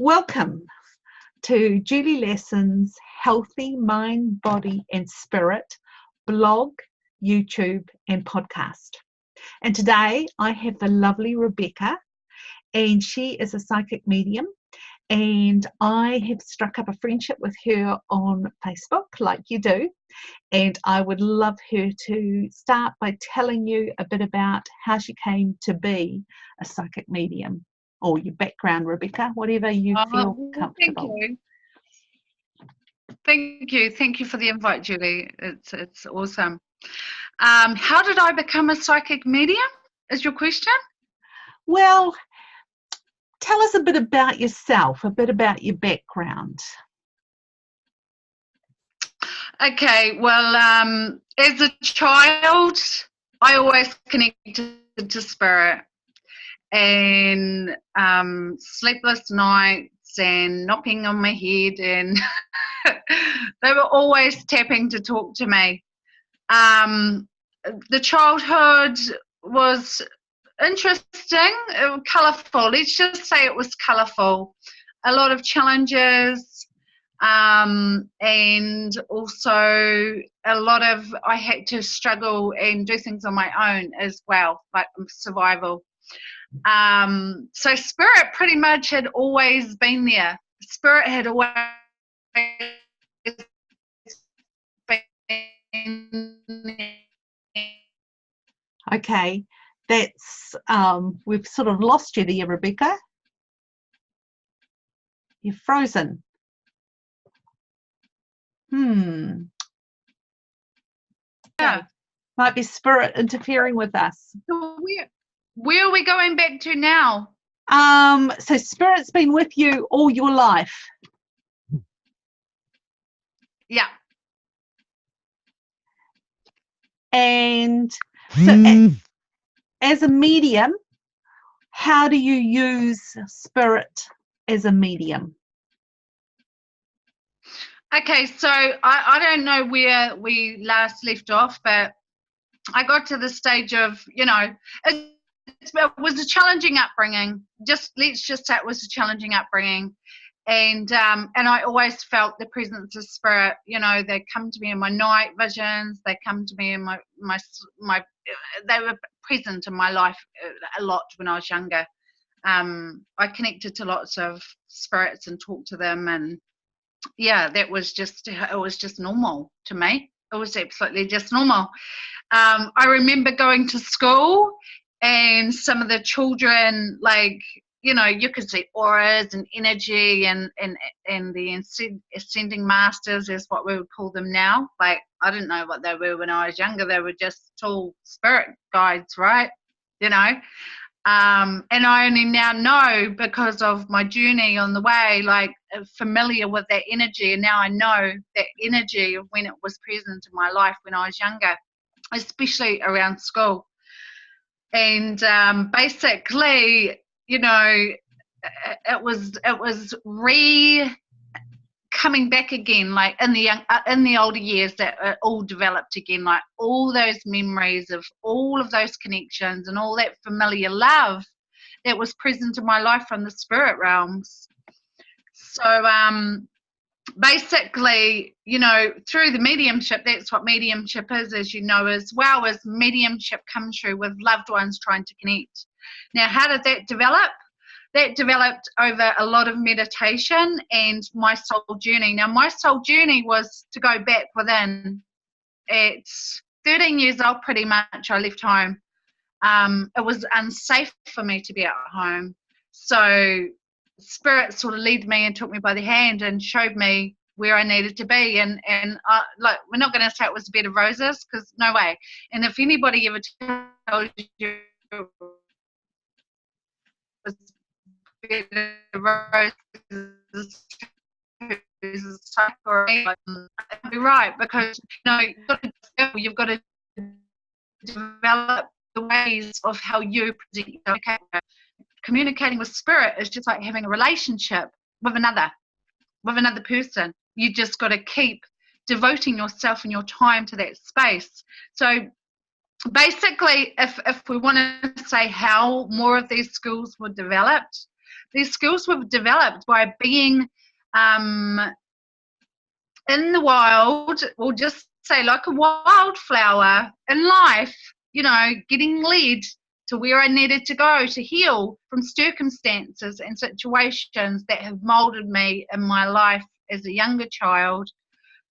Welcome to Julie Lesson's Healthy Mind, Body and Spirit blog, YouTube and podcast. And today I have the lovely Rebecca, and she is a psychic medium, and I have struck up a friendship with her on Facebook like you do, and I would love her to start by telling you a bit about how she came to be a psychic medium, or your background, Rebecca, whatever you feel comfortable. Thank you. Thank you for the invite, Julie. It's awesome. How did I become a psychic medium? Is your question? Well, tell us a bit about yourself, a bit about your background. Okay, well, as a child, I always connected to spirit, and sleepless nights and knocking on my head, and they were always tapping to talk to me. The childhood was interesting, colourful. Let's just say it was colourful. A lot of challenges, and also a lot of, I had to struggle and do things on my own as well, like survival. So spirit pretty much had always been there. Spirit had always been there. Okay, that's we've sort of lost you there, Rebecca. You're frozen. Yeah. Might be spirit interfering with us. So where are we going back to now? So spirit's been with you all your life. Yeah. And so as a medium, how do you use spirit as a medium? Okay, so I don't know where we last left off, but I got to the stage of, it was a challenging upbringing. Let's just say it was a challenging upbringing. And I always felt the presence of spirit. They come to me in my night visions. They come to me in my they were present in my life a lot when I was younger. I connected to lots of spirits and talked to them, and yeah, it was just normal to me. It was absolutely just normal. I remember going to school, and some of the children, you could see auras and energy, and the ascending masters is what we would call them now. Like, I didn't know what they were when I was younger. They were just tall spirit guides, right? And I only now know, because of my journey on the way, familiar with that energy, and now I know that energy of when it was present in my life when I was younger, especially around school. And basically, it was coming back again, like in the older years, that it all developed again, like all those memories of all of those connections and all that familiar love that was present in my life from the spirit realms. So basically, through the mediumship, that's what mediumship is, as you know, as well as mediumship comes through with loved ones trying to connect. Now, how did that develop? That developed over a lot of meditation and my soul journey. Now, my soul journey was to go back within. At 13 years old, pretty much, I left home. It was unsafe for me to be at home. So spirit sort of led me and took me by the hand and showed me where I needed to be. And we're not going to say it was a bed of roses, because no way. And if anybody ever tells you it was roses, be right, because you've got to develop the ways of how you present yourself. Communicating with spirit is just like having a relationship with another person. You just got to keep devoting yourself and your time to that space. So basically, if we want to say how more of these skills were developed, These skills were developed by being in the wild, or just say like a wildflower in life, getting led to where I needed to go to heal from circumstances and situations that have molded me in my life as a younger child,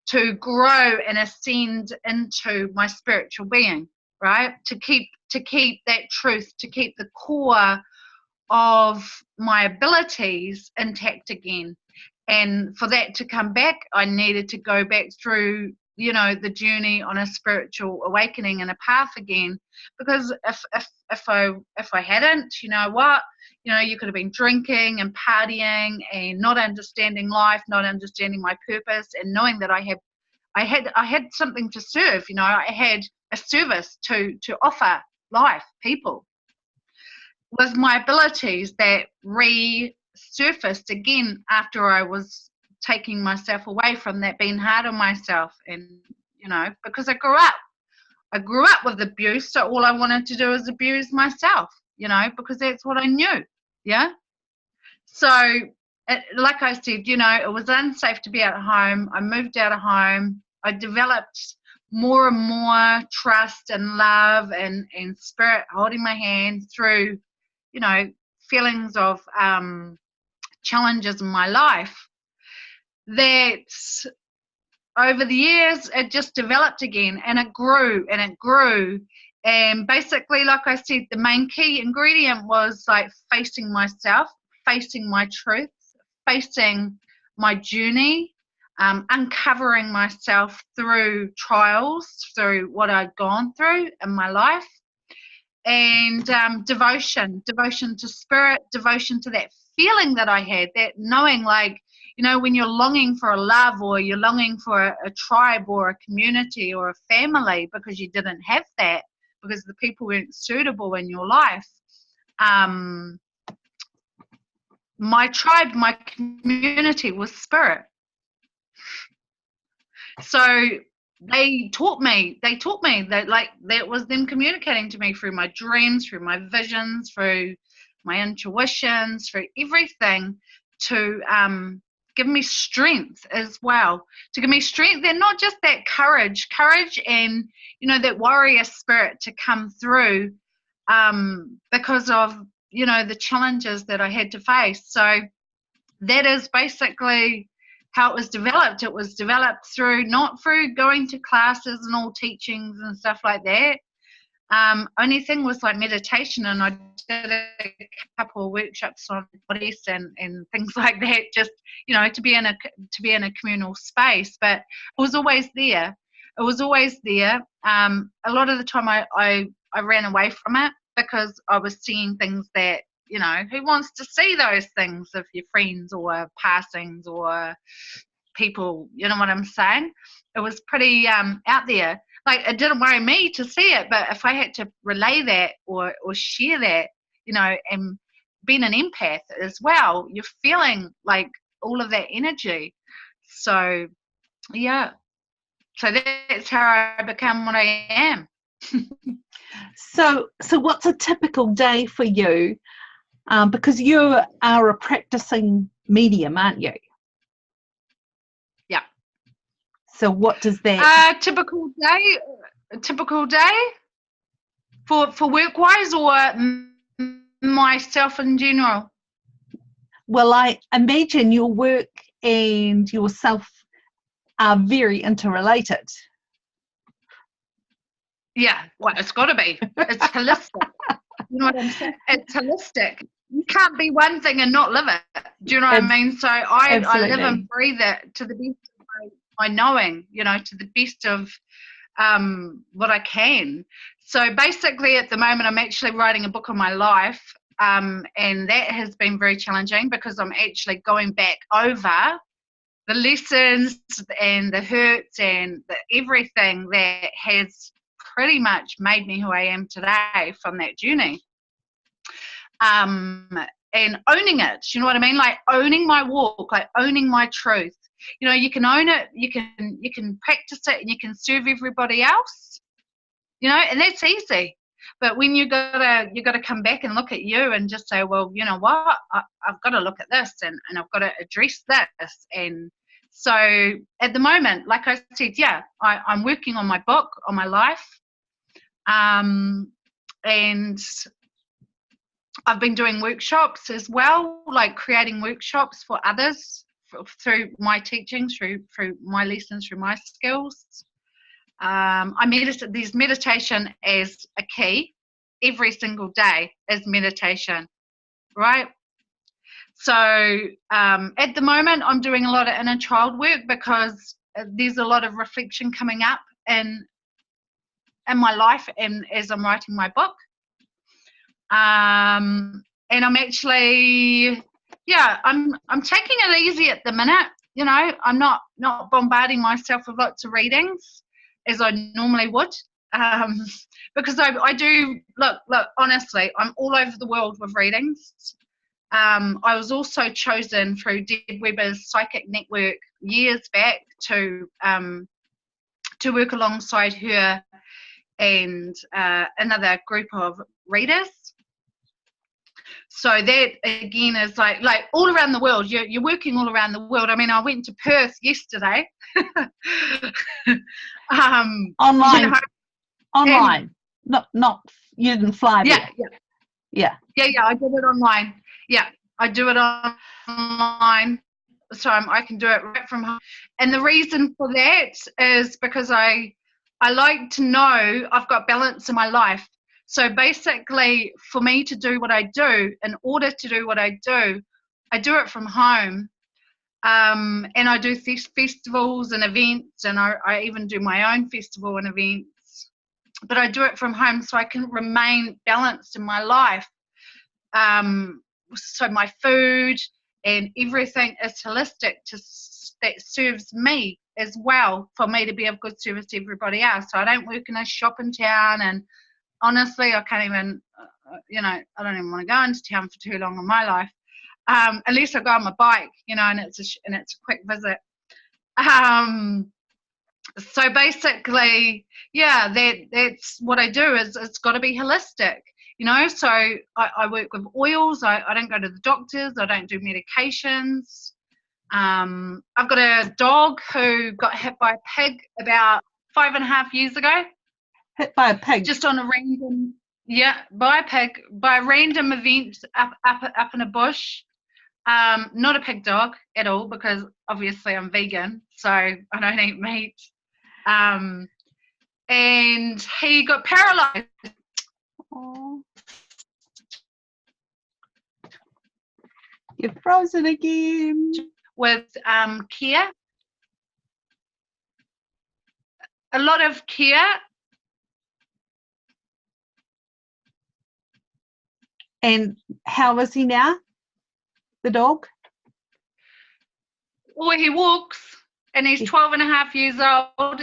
to grow and ascend into my spiritual being, right? To keep that truth, to keep the core of my abilities intact again. And for that to come back, I needed to go back through, the journey on a spiritual awakening and a path again. Because if I hadn't, you could have been drinking and partying and not understanding life, not understanding my purpose, and knowing that I had something to serve. I had a service to offer life, people, with my abilities that resurfaced again after I was taking myself away from that, being hard on myself. And because I grew up with abuse, so all I wanted to do was abuse myself, because that's what I knew. Yeah. So like I said, it was unsafe to be at home. I moved out of home. I developed more and more trust and love and spirit holding my hand through, feelings of challenges in my life, that over the years it just developed again, and it grew and it grew. And basically, like I said, the main key ingredient was like facing myself, facing my truth, facing my journey, uncovering myself through trials, through what I'd gone through in my life. And devotion to spirit, devotion to that feeling that I had, that knowing, like, when you're longing for a love, or you're longing for a tribe or a community or a family because you didn't have that, because the people weren't suitable in your life. My tribe, my community was spirit. So they taught me that, like, that was them communicating to me through my dreams, through my visions, through my intuitions, through everything, to give me strength as well, to give me strength, and not just that courage and that warrior spirit to come through, because of the challenges that I had to face. So that is basically how it was developed. It was developed not through going to classes and all teachings and stuff like that. Only thing was like meditation, and I did a couple of workshops on bodies and things like that, just to be in a communal space. But it was always there. A lot of the time I ran away from it, because I was seeing things that, who wants to see those things of your friends or passings or people, you know what I'm saying? It was pretty out there. Like, it didn't worry me to see it, but if I had to relay that or share that, and being an empath as well, you're feeling like all of that energy. So, yeah. So that's how I become what I am. So what's a typical day for you? Because you are a practicing medium, aren't you? Yeah. So what does that? Typical day for work-wise, or myself in general? Well, I imagine your work and yourself are very interrelated. Yeah, well, it's got to be. It's holistic. You know what I'm saying? It's holistic. You can't be one thing and not live it. Do you know what I mean? So I live and breathe it to the best of my knowing, to the best of what I can. So basically, at the moment, I'm actually writing a book on my life, and that has been very challenging, because I'm actually going back over the lessons and the hurts and everything that has pretty much made me who I am today from that journey. And owning it, you know what I mean? Like, owning my walk, like owning my truth. You can own it, you can practice it, and you can serve everybody else, and that's easy. But when you gotta come back and look at you and just say, well, you know what, I've got to look at this, and I've got to address this. And so at the moment, like I said, yeah, I'm working on my book, on my life, and I've been doing workshops as well, like creating workshops for others through my teaching, through my lessons, through my skills. There's meditation as a key. Every single day is meditation, right? So at the moment, I'm doing a lot of inner child work because there's a lot of reflection coming up in my life and as I'm writing my book. And I'm actually, yeah, I'm taking it easy at the minute. You know, I'm not bombarding myself with lots of readings as I normally would, because I do look. Honestly, I'm all over the world with readings. I was also chosen through Deb Weber's Psychic Network years back to work alongside her and another group of readers. So that again is like all around the world. You're working all around the world. I mean, I went to Perth yesterday. Online. Online. Not you didn't fly there. Yeah. I did it online. Yeah, I do it online, so I can do it right from home. And the reason for that is because I like to know I've got balance in my life. So basically, for me to do what I do, in order to do what I do it from home. And I do festivals and events, and I even do my own festival and events. But I do it from home so I can remain balanced in my life. So my food and everything is holistic that serves me as well, for me to be of good service to everybody else. So I don't work in a shop in town, and honestly, I can't even, I don't even want to go into town for too long in my life, unless I go on my bike, and it's a quick visit. So basically, yeah, that's what I do. Is it's got to be holistic, So I work with oils. I don't go to the doctors. I don't do medications. I've got a dog who got hit by a pig about 5.5 years ago. Hit by a pig? Just on a random, by a pig, by a random event up in a bush. Not a pig dog at all, because obviously I'm vegan, so I don't eat meat. And he got paralyzed. Oh. You're frozen again. With Kier. A lot of Kier. And how is he now, the dog? Well, he walks, and he's 12.5 years old,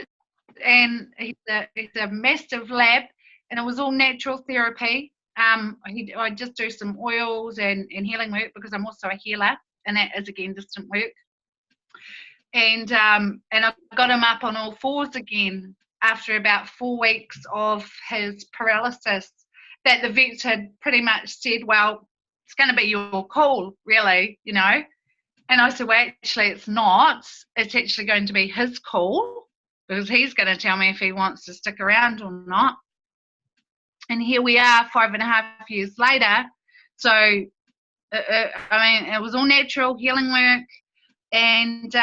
and he's a massive lab, and it was all natural therapy. I just do some oils and healing work, because I'm also a healer, and that is again distant work. And I got him up on all fours again after about 4 weeks of his paralysis, that the vets had pretty much said, well, it's going to be your call, really, And I said, well, actually, it's not. It's actually going to be his call, because he's going to tell me if he wants to stick around or not. And here we are 5.5 years later. So, it was all natural healing work. And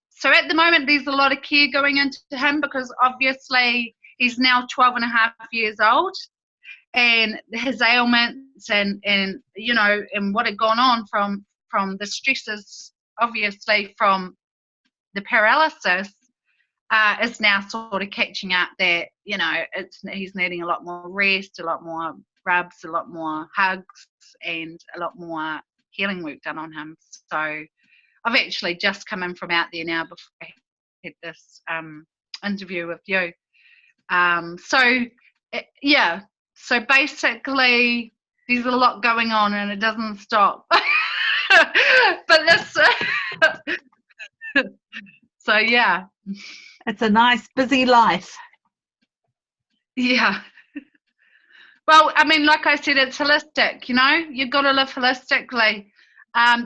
so at the moment, there's a lot of care going into him, because obviously he's now 12.5 years old. And his ailments and what had gone on from the stresses, obviously from the paralysis, is now sort of catching up. That he's needing a lot more rest, a lot more rubs, a lot more hugs, and a lot more healing work done on him. So I've actually just come in from out there now before I had this interview with you. So basically, there's a lot going on, and it doesn't stop. But this, so yeah, it's a nice busy life. Yeah. Well, I mean, like I said, it's holistic, you've got to live holistically.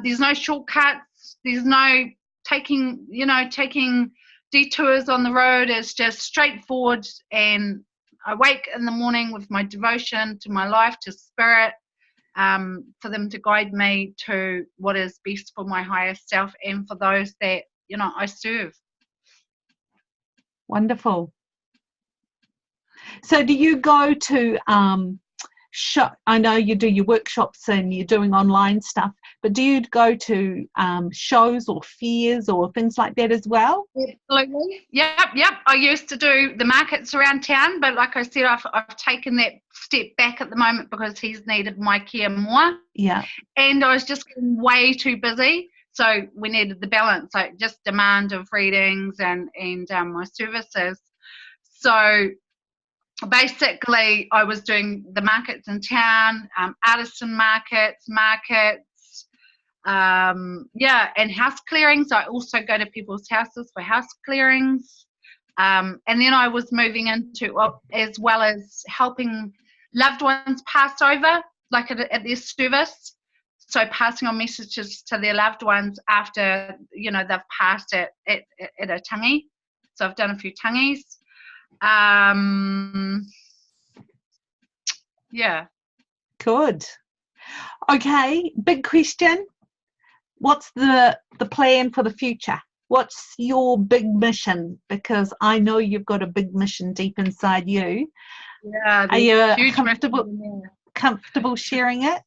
There's no shortcuts. There's no taking detours on the road. It's just straightforward. And I wake in the morning with my devotion to my life, to spirit, for them to guide me to what is best for my higher self and for those that, I serve. Wonderful. So do you go to I know you do your workshops and you're doing online stuff, but do you go to shows or fairs or things like that as well? Absolutely. Yep. I used to do the markets around town, but like I said, I've taken that step back at the moment because he's needed my care more. Yeah. And I was just getting way too busy. So we needed the balance, like just demand of readings and my services. So basically, I was doing the markets in town, artisan markets, and house clearings. I also go to people's houses for house clearings. And then I was moving into, as well as helping loved ones pass over, like at their service. So passing on messages to their loved ones after, they've passed at a tangi. So I've done a few tangis. Yeah. Good. Okay, big question. What's the plan for the future? What's your big mission? Because I know you've got a big mission deep inside you. Yeah. Are you comfortable sharing it?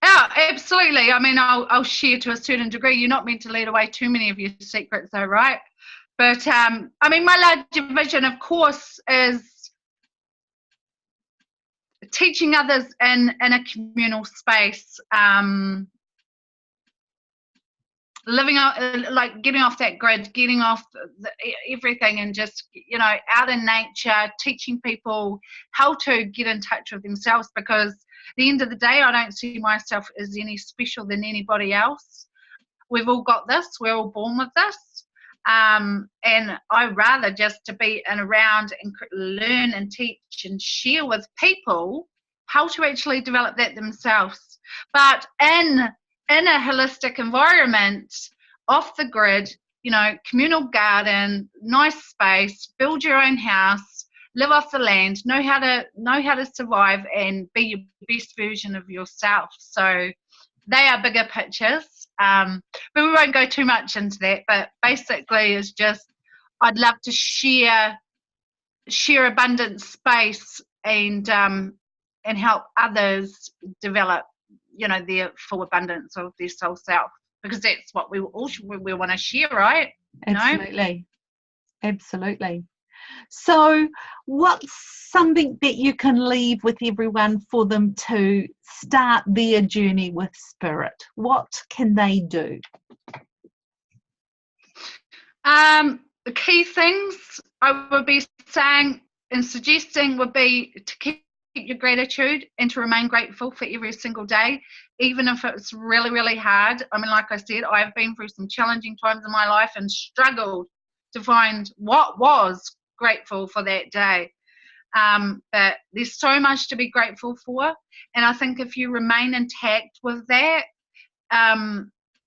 Yeah, absolutely. I mean, I'll share to a certain degree. You're not meant to let away too many of your secrets, though, right? But I mean, my larger vision, of course, is teaching others in a communal space, living out, like getting off that grid, getting off everything, and just out in nature, teaching people how to get in touch with themselves. Because at the end of the day, I don't see myself as any special than anybody else. We've all got this. We're all born with this. And I'd rather just to be around and learn and teach and share with people how to actually develop that themselves. But in a holistic environment, off the grid, communal garden, nice space, build your own house, live off the land, know how to survive and be your best version of yourself. So they are bigger pictures. But we won't go too much into that. But basically, it's just I'd love to share abundant space and help others develop, their full abundance of their soul self, because that's what we want to share, right? Absolutely. Absolutely. So what's something that you can leave with everyone for them to start their journey with spirit? What can they do? The key things I would be saying and suggesting would be to keep your gratitude and to remain grateful for every single day, even if it's really, really hard. I mean, like I said, I've been through some challenging times in my life and struggled to find what was grateful for that day. But there's so much to be grateful for. And I think if you remain intact with that,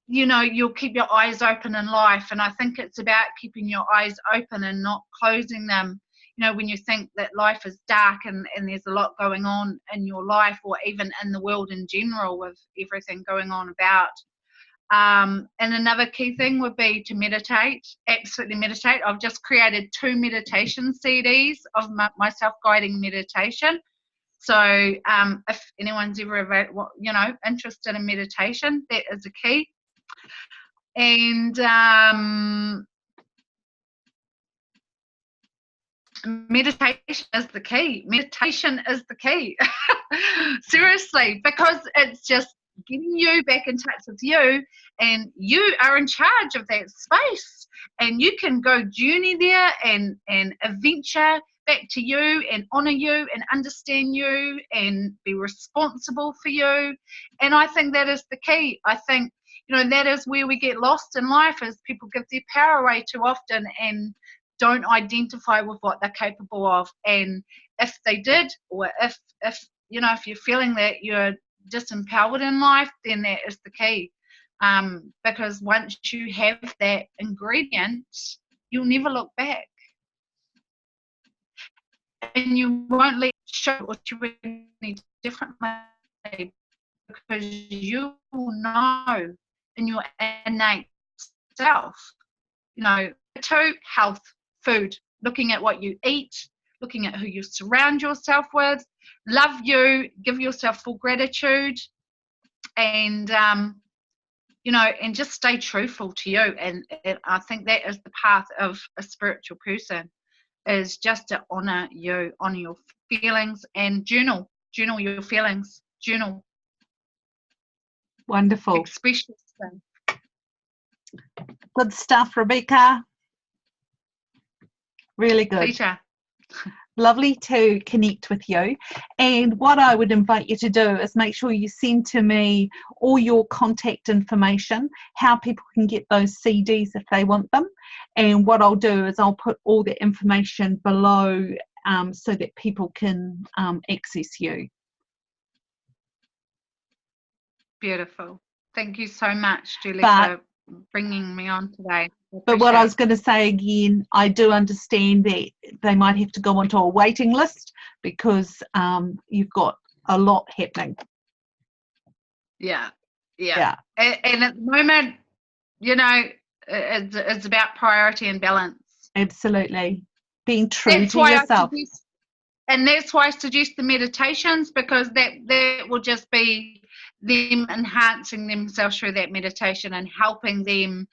you'll keep your eyes open in life. And I think it's about keeping your eyes open and not closing them. When you think that life is dark and there's a lot going on in your life, or even in the world in general with everything going on about. And another key thing would be to meditate, absolutely meditate. I've just created 2 meditation CDs of my self-guiding meditation. So if anyone's ever, interested in meditation, that is a key. And meditation is the key. Meditation is the key. Seriously, because it's just getting you back in touch with you, and you are in charge of that space, and you can go journey there and adventure back to you and honor you and understand you and be responsible for you. And I think that is the key. I think that is where we get lost in life, is people give their power away too often and don't identify with what they're capable of, and if they did, or if if you're feeling that you're disempowered in life, then that is the key. Because once you have that ingredient, you'll never look back, and you won't let show what you really need differently, because you will know in your innate self. To health, food, looking at what you eat, looking at who you surround yourself with, love you, give yourself full gratitude, and and just stay truthful to you. And I think that is the path of a spiritual person, is just to honor you, honor your feelings, and journal your feelings, journal. Wonderful. Express yourself. Good stuff, Rebecca. Really good. Pleasure. Lovely to connect with you. And what I would invite you to do is make sure you send to me all your contact information, how people can get those CDs if they want them. And what I'll do is I'll put all the information below so that people can access you. Beautiful. Thank you so much, Julie, for bringing me on today. But what I was going to say again, I do understand that they might have to go onto a waiting list because you've got a lot happening. Yeah. And at the moment, it's about priority and balance. Absolutely. Being true to yourself. And that's why I suggest the meditations, because that will just be them enhancing themselves through that meditation and helping them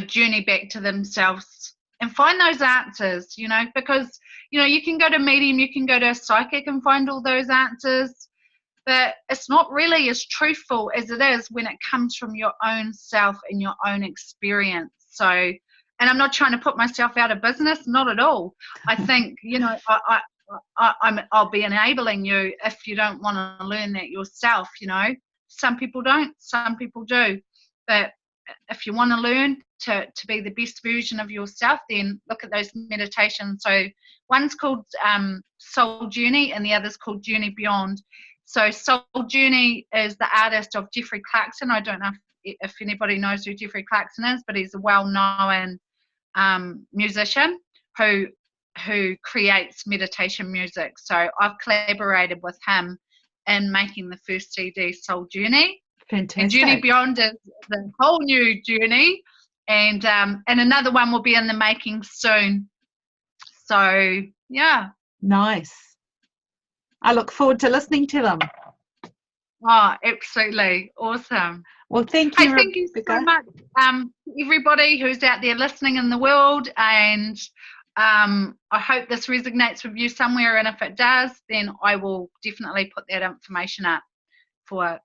journey back to themselves and find those answers, because you can go to medium, you can go to a psychic and find all those answers, but it's not really as truthful as it is when it comes from your own self and your own experience. So, and I'm not trying to put myself out of business, not at all. I think I'll be enabling you if you don't want to learn that yourself. Some people don't, some people do, but if you want to learn to be the best version of yourself, then look at those meditations. So one's called Soul Journey and the other's called Journey Beyond. So Soul Journey is the artist of Jeffrey Clarkson. I don't know if anybody knows who Jeffrey Clarkson is, but he's a well-known musician who creates meditation music. So I've collaborated with him in making the first CD, Soul Journey. Fantastic. And Journey Beyond is the whole new journey, and another one will be in the making soon. So yeah. Nice. I look forward to listening to them. Oh, absolutely. Awesome. Well, thank you. Thank you so much, everybody who's out there listening in the world, and I hope this resonates with you somewhere, and if it does, then I will definitely put that information up for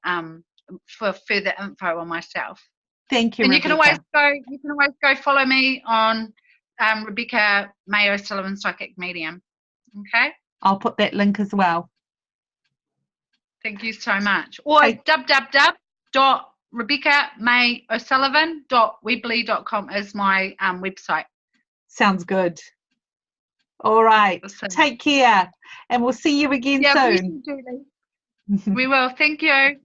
further info on myself. Thank you, and Rebecca. You can always go follow me on Rebecca May O'Sullivan Psychic Medium. Okay, I'll put that link as well. Thank you so much. Or www.RebeccaMayO'Sullivan.weebly.com is my website. Sounds good. All right. Awesome. Take care, and we'll see you again soon. We will. Thank you.